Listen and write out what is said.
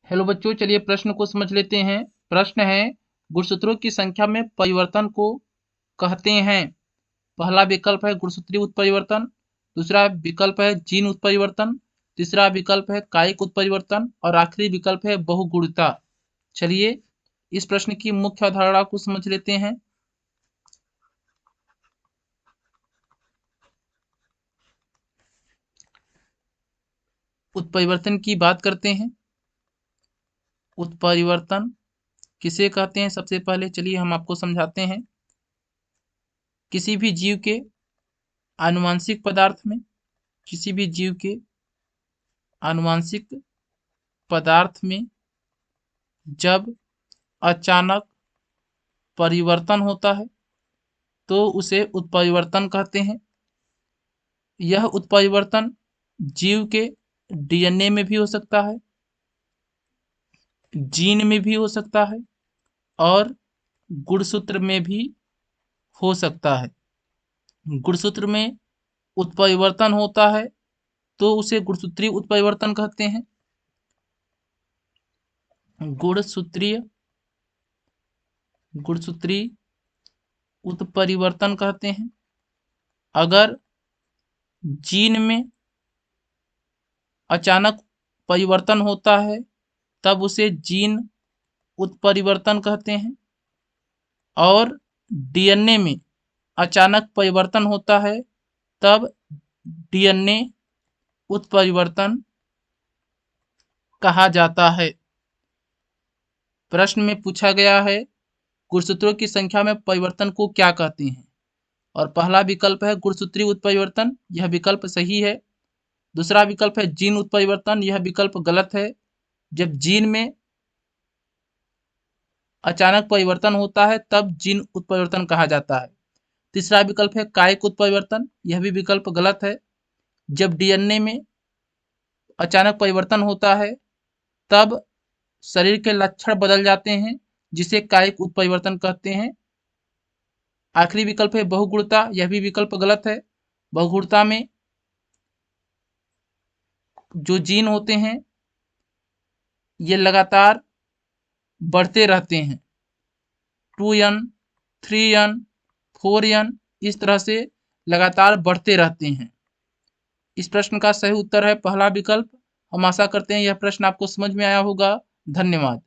Hello बच्चों, चलिए प्रश्न को समझ लेते हैं। प्रश्न है, गुणसूत्रों की संख्या में परिवर्तन को कहते हैं। पहला विकल्प है गुणसूत्रीय उत्परिवर्तन, दूसरा विकल्प है जीन उत्परिवर्तन, तीसरा विकल्प है कायिक उत्परिवर्तन और आखिरी विकल्प है बहुगुणिता। चलिए इस प्रश्न की मुख्य अवधारणा को समझ लेते हैं। उत्परिवर्तन की बात करते हैं। उत्परिवर्तन किसे कहते हैं, सबसे पहले चलिए हम आपको समझाते हैं। किसी भी जीव के आनुवंशिक पदार्थ में, किसी भी जीव के आनुवंशिक पदार्थ में जब अचानक परिवर्तन होता है तो उसे उत्परिवर्तन कहते हैं। यह उत्परिवर्तन जीव के डीएनए में भी हो सकता है, जीन में भी हो सकता है और गुणसूत्र में भी हो सकता है। गुणसूत्र में उत्परिवर्तन होता है तो उसे गुणसूत्रीय उत्परिवर्तन कहते हैं। गुणसूत्रीय गुणसूत्रीय उत्परिवर्तन कहते हैं। अगर जीन में अचानक परिवर्तन होता है तब उसे जीन उत्परिवर्तन कहते हैं और डीएनए में अचानक परिवर्तन होता है तब डीएनए उत्परिवर्तन कहा जाता है। प्रश्न में पूछा गया है गुणसूत्रों की संख्या में परिवर्तन को क्या कहते हैं, और पहला विकल्प है गुणसूत्रीय उत्परिवर्तन, यह विकल्प सही है। दूसरा विकल्प है जीन उत्परिवर्तन, यह विकल्प गलत है। जब जीन में अचानक परिवर्तन होता है तब जीन उत्परिवर्तन कहा जाता है। तीसरा विकल्प है कायिक उत्परिवर्तन, यह भी विकल्प गलत है। जब डीएनए में अचानक परिवर्तन होता है तब शरीर के लक्षण बदल जाते हैं, जिसे कायिक उत्परिवर्तन कहते हैं। आखिरी विकल्प है बहुगुणिता, यह भी विकल्प गलत है। बहुगुणिता में जो जीन होते हैं ये लगातार बढ़ते रहते हैं, 2n 3n 4n इस तरह से लगातार बढ़ते रहते हैं। इस प्रश्न का सही उत्तर है पहला विकल्प। हम आशा करते हैं यह प्रश्न आपको समझ में आया होगा। धन्यवाद।